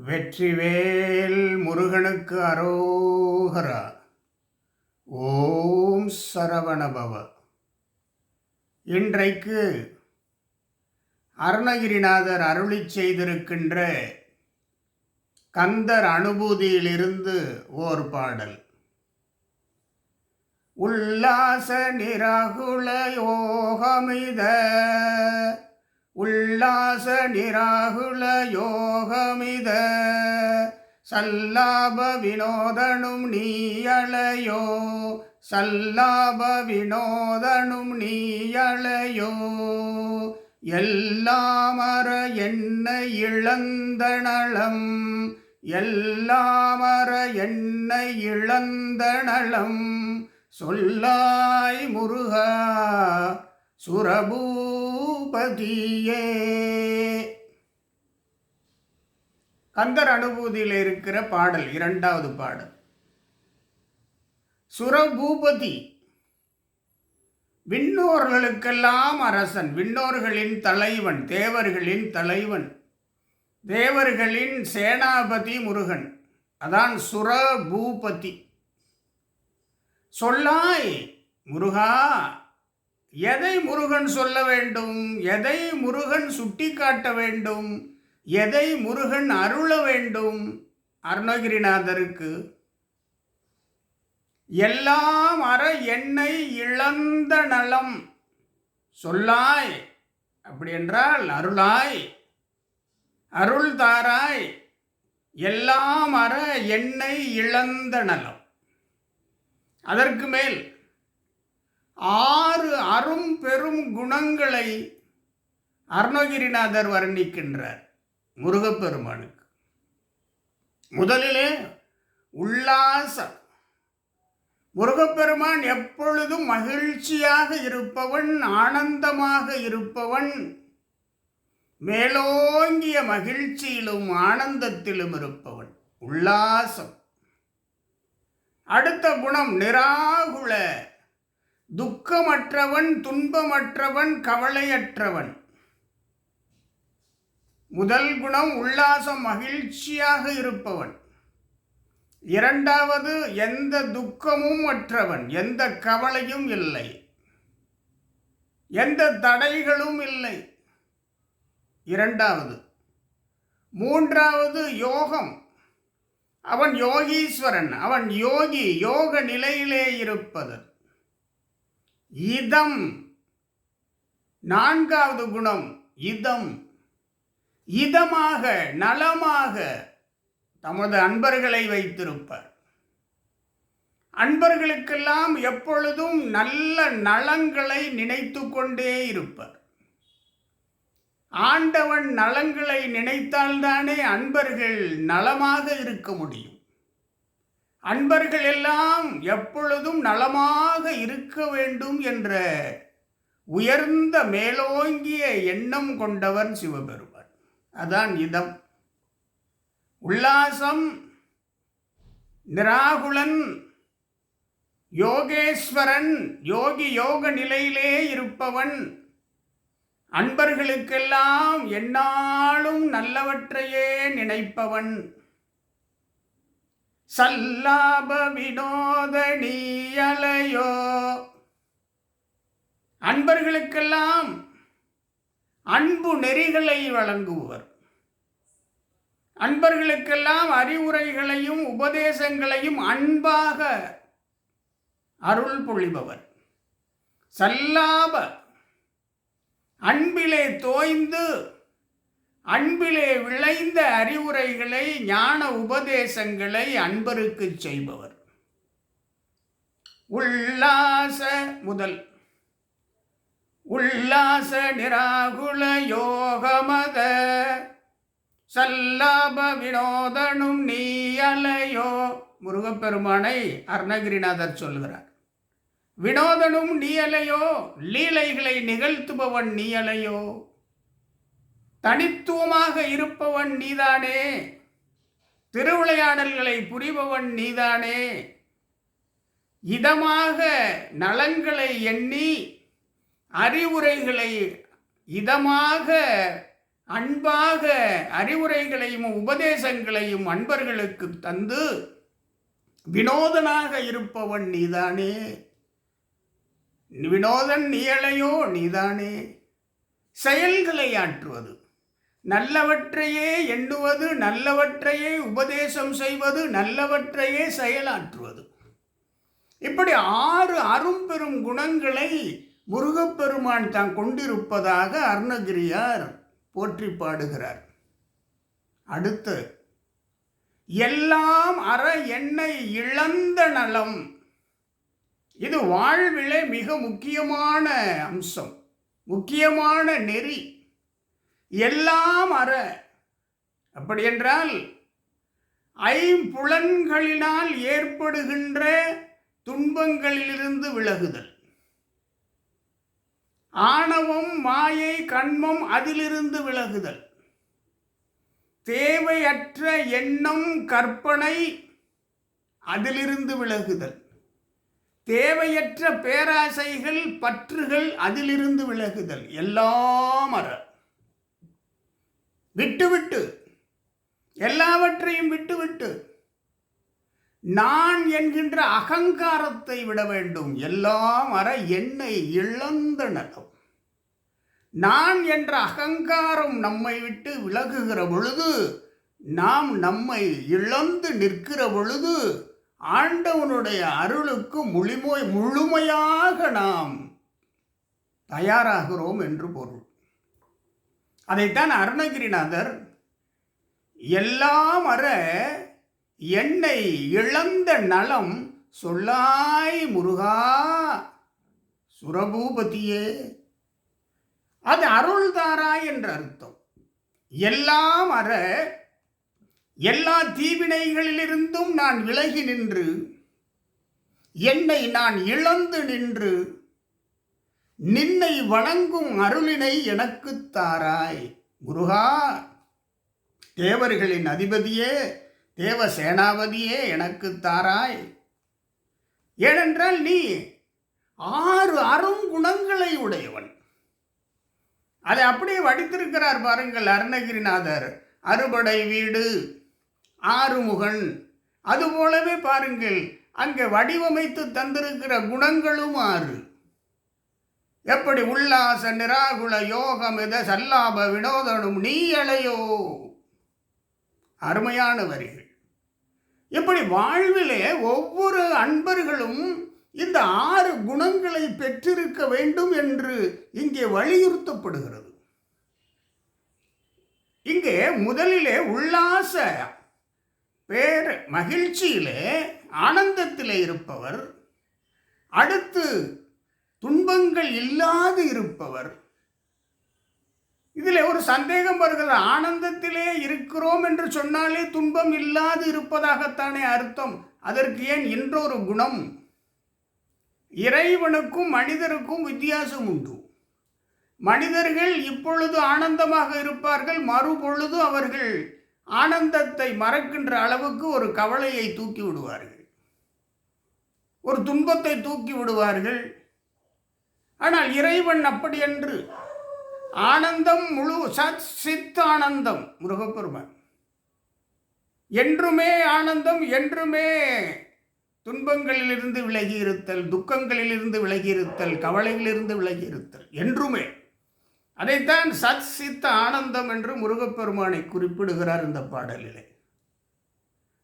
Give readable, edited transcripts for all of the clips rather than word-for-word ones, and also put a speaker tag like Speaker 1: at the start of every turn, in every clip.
Speaker 1: வெற்றிவேல் முருகனுக்கு அரோகரா. ஓம் சரவணபவ. இன்றைக்கு அருணகிரிநாதர் அருளிச் செய்திருக்கின்ற கந்தர் அனுபூதியிலிருந்து ஓர் பாடல். உல்லாச நிராகுல யோகமித, உல்லாச நிராகுல யோகமித, சல்லாப வினோதனும் நீயளையோ, சல்லாப வினோதனும் நீயளையோ, எல்லாமர என்ன இழந்த நலம், எல்லாமர என்ன இழந்த நலம், சொல்லாய் முருகா சுரபூபதியே. கந்தர் அனுபூதியில் இருக்கிற பாடல், இரண்டாவது பாடல். சுரபூபதி விண்ணோர்களுக்கெல்லாம் அரசன், விண்ணோர்களின் தலைவன், தேவர்களின் தலைவன், தேவர்களின் சேனாபதி முருகன். அதான் சுரபூபதி. சொல்லாய் முருகா, எதை முருகன் சொல்ல வேண்டும், எதை முருகன் சுட்டி காட்ட வேண்டும், எதை முருகன் அருள வேண்டும் அருணகிரிநாதருக்கு? எல்லாம் அற என்னை இழந்த நலம். சொல்லாய் அப்படி என்றால் அருளாய், அருள் தாராய். எல்லாம் அற என்னை இழந்த நலம். அதற்கு மேல் 6 அரும் பெரும் குணங்களை அருணகிரிநாதர் வர்ணிக்கின்றார் முருகப்பெருமானுக்கு. முதலிலே உல்லாசம். முருகப்பெருமான் எப்பொழுதும் மகிழ்ச்சியாக இருப்பவன், ஆனந்தமாக இருப்பவன், மேலோங்கிய மகிழ்ச்சியிலும் ஆனந்தத்திலும் இருப்பவன். உல்லாசம். அடுத்த குணம் நிராகுல, துக்கமற்றவன், துன்பமற்றவன், கவலையற்றவன். முதல் குணம் உல்லாசம், மகிழ்ச்சியாக இருப்பவன். இரண்டாவது எந்த துக்கமும் அற்றவன், எந்த கவலையும் இல்லை, எந்த தடைகளும் இல்லை. இரண்டாவது. மூன்றாவது யோகம். அவன் யோகீஸ்வரன், அவன் யோகி, யோக நிலையிலே இருப்பது. இதம். நான்காவது குணம் இதம். இதமாக, நலமாக தமது அன்பர்களை வைத்திருப்பார். அன்பர்களுக்கெல்லாம் எப்பொழுதும் நல்ல நலங்களை நினைத்து கொண்டே இருப்பார். ஆண்டவன் நலங்களை நினைத்தால்தானே அன்பர்கள் நலமாக இருக்க முடியும். அன்பர்கள் எல்லாம் எப்பொழுதும் நலமாக இருக்க வேண்டும் என்ற உயர்ந்த மேலோங்கிய எண்ணம் கொண்டவன் சிவபெருமான். அதான் இதம். உல்லாசம், நிராகுலன், யோகேஸ்வரன், யோகி, யோக நிலையிலே இருப்பவன், அன்பர்களுக்கெல்லாம் எந்நாளும் நல்லவற்றையே நினைப்பவன். சல்லாப வினோத நீயலையோ, அன்பர்களுக்கெல்லாம் அன்பு நெறிகளை வழங்குபவர், அன்பர்களுக்கெல்லாம் அறிவுரைகளையும் உபதேசங்களையும் அன்பாக அருள் பொழிபவர். சல்லாப, அன்பிலே தோய்ந்து அன்பிலே விளைந்த அறிவுரைகளை, ஞான உபதேசங்களை அன்பருக்கு செய்பவர். உல்லாச முதல். உல்லாச நிராகுல யோகமத, சல்லாப வினோதனும் நீயலையோ. முருகப்பெருமானை அருணகிரிநாதர் சொல்கிறார். வினோதனும் நீயலையோ, லீலைகளை நிகழ்த்துபவன் நீயலையோ, தனித்துவமாக இருப்பவன் நீதானே, திருவிளையாடல்களை புரிபவன் நீதானே, இதமாக நலங்களை எண்ணி அறிவுரைகளை இதமாக அன்பாக அறிவுரைகளையும் உபதேசங்களையும் அன்பர்களுக்கு தந்து வினோதனாக இருப்பவன் நீதானே. வினோதன் நீயலையோ நீதானே. செயல்களை ஆற்றுவது, நல்லவற்றையே எண்ணுவது, நல்லவற்றையே உபதேசம் செய்வது, நல்லவற்றையே செயலாற்றுவது, இப்படி 6 அரும்பெரும் குணங்களை முருகப்பெருமான் தான் கொண்டிருப்பதாக அருணகிரியார் போற்றி பாடுகிறார். அடுத்து, எல்லாம் அற எண்ணெய் இழந்த நலம். இது வாழ்விலே மிக முக்கியமான அம்சம், முக்கியமான நெறி. எல்லாம் அற, அப்படி என்றால் ஐம்புலன்களினால் ஏற்படுகின்ற துன்பங்களிலிருந்து விலகுதல், ஆணவம் மாயை கண்மம் அதிலிருந்து விலகுதல், தேவையற்ற எண்ணம் கற்பனை அதிலிருந்து விலகுதல், தேவையற்ற பேராசைகள் பற்றுகள் அதிலிருந்து விலகுதல். எல்லாம் அற, விட்டுவிட்டு, எல்லாவற்றையும் விட்டுவிட்டு நான் என்கின்ற அகங்காரத்தை விட வேண்டும். எல்லாம் அற எண்ணெய் இழந்த நலம். நான் என்ற அகங்காரம் நம்மை விட்டு விலகுகிற பொழுது, நாம் நம்மை இழந்து நிற்கிற பொழுது, ஆண்டவனுடைய அருளுக்கு முழுமையாக நாம் தயாராகிறோம் என்று பொருள். அதைத்தான் அருணகிரிநாதர் எல்லாம் அற எண்ணெய் இழந்த நலம் சொல்லாய் முருகா சுரபூபதியே, அது அருள்தாராய் என்ற அர்த்தம். எல்லாம் அற, எல்லா தீவினைகளிலிருந்தும் நான் விலகி நின்று, என்னை நான் இழந்து நின்று, நின்னை வணங்கும் அருளினை எனக்கு தாராய் முருகா. தேவர்களின் அதிபதியே, தேவ சேனாபதியே, எனக்கு தாராய். ஏனென்றால் நீ 6 அருங்குணங்களை உடையவன். அதை அப்படியே வடித்திருக்கிறார் பாருங்கள் அருணகிரிநாதர். அறுபடை வீடு, ஆறுமுகன், அதுபோலவே பாருங்கள் அங்கே வடிவமைத்து தந்திருக்கிற குணங்களும் 6. எப்படி உல்லாச நிராகுல யோகமித சல்லாப வினோதனும் நீயலையோ. அருமையான வரிகள். இப்படி வாழ்விலே ஒவ்வொரு அன்பர்களும் இந்த 6 குணங்களை பெற்றிருக்க வேண்டும் என்று இங்கே வலியுறுத்தப்படுகிறது. இங்கே முதலிலே உல்லாச மகிழ்ச்சியிலே ஆனந்தத்திலே இருப்பவர், அடுத்து துன்பங்கள் இல்லாது இருப்பவர். இதில் ஒரு சந்தேகம் வருகிறது. ஆனந்தத்திலே இருக்கிறோம் என்று சொன்னாலே துன்பம் இல்லாது இருப்பதாகத்தானே அர்த்தம். அதற்கு ஏன் இன்னொரு குணம்? இறைவனுக்கும் மனிதருக்கும் வித்தியாசம் உண்டு. மனிதர்கள் இப்பொழுது ஆனந்தமாக இருப்பார்கள், மறுபொழுது அவர்கள் ஆனந்தத்தை மறக்கின்ற அளவுக்கு ஒரு கவலையை தூக்கி விடுவார்கள், ஒரு துன்பத்தை தூக்கி விடுவார்கள். ஆனால் இறைவன் அப்படி என்று ஆனந்தம் முழு சத் சித் ஆனந்தம். முருகப்பெருமான் என்றுமே ஆனந்தம், என்றுமே துன்பங்களிலிருந்து விலகி இருத்தல், துக்கங்களிலிருந்து விலகி இருத்தல், கவலையிலிருந்து விலகி இருத்தல், என்றுமே. அதைத்தான் சத் சித்த ஆனந்தம் என்று முருகப்பெருமானை குறிப்பிடுகிறார் இந்த பாடலிலே.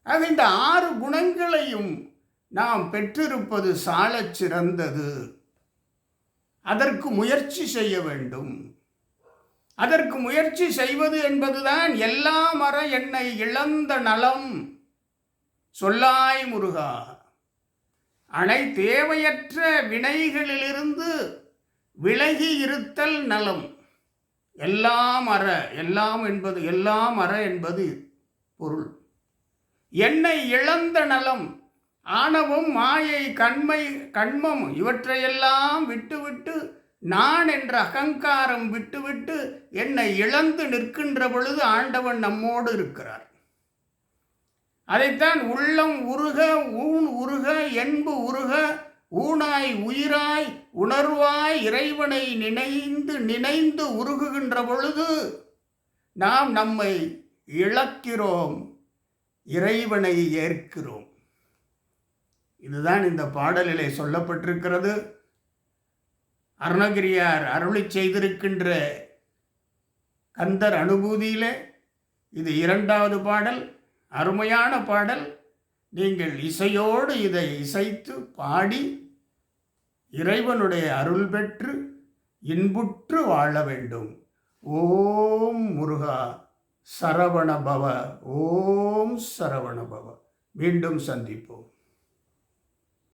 Speaker 1: ஆக இந்த 6 குணங்களையும் நாம் பெற்றிருப்பது சாலச் சிறந்தது. அதற்கு முயற்சி செய்ய வேண்டும். அதற்கு முயற்சி செய்வது என்பதுதான் எல்லாம் அற என்னை இழந்த நலம் சொல்லாய் முருகா. தேவையற்ற வினைகளிலிருந்து விலகி இருத்தல் நலம். எல்லாம் அற, எல்லாம் அற என்பது பொருள். என்னை இழந்த நலம், ஆணவம் மாயை கண்மம் இவற்றையெல்லாம் விட்டுவிட்டு, நான் என்ற அகங்காரம் விட்டுவிட்டு என்னை இழந்து நிற்கின்ற பொழுது ஆண்டவன் நம்மோடு இருக்கிறார். அதைத்தான் உள்ளம் உருக, ஊன் உருக, என்பு உருக, ஊனாய் உயிராய் உணர்வாய் இறைவனை நினைந்து உருகுகின்ற பொழுது நாம் நம்மை இழக்கிறோம், இறைவனை ஏற்கிறோம். இதுதான் இந்த பாடலிலே சொல்லப்பட்டிருக்கிறது. அருணகிரியார் அருளி செய்திருக்கின்ற கந்தர் அனுபூதியிலே இது 2வது பாடல். அருமையான பாடல். நீங்கள் இசையோடு இதை இசைத்து பாடி இறைவனுடைய அருள் பெற்று இன்புற்று வாழ வேண்டும். ஓம் முருகா சரவண பவ. ஓம் சரவண பவ. மீண்டும் சந்திப்போம்.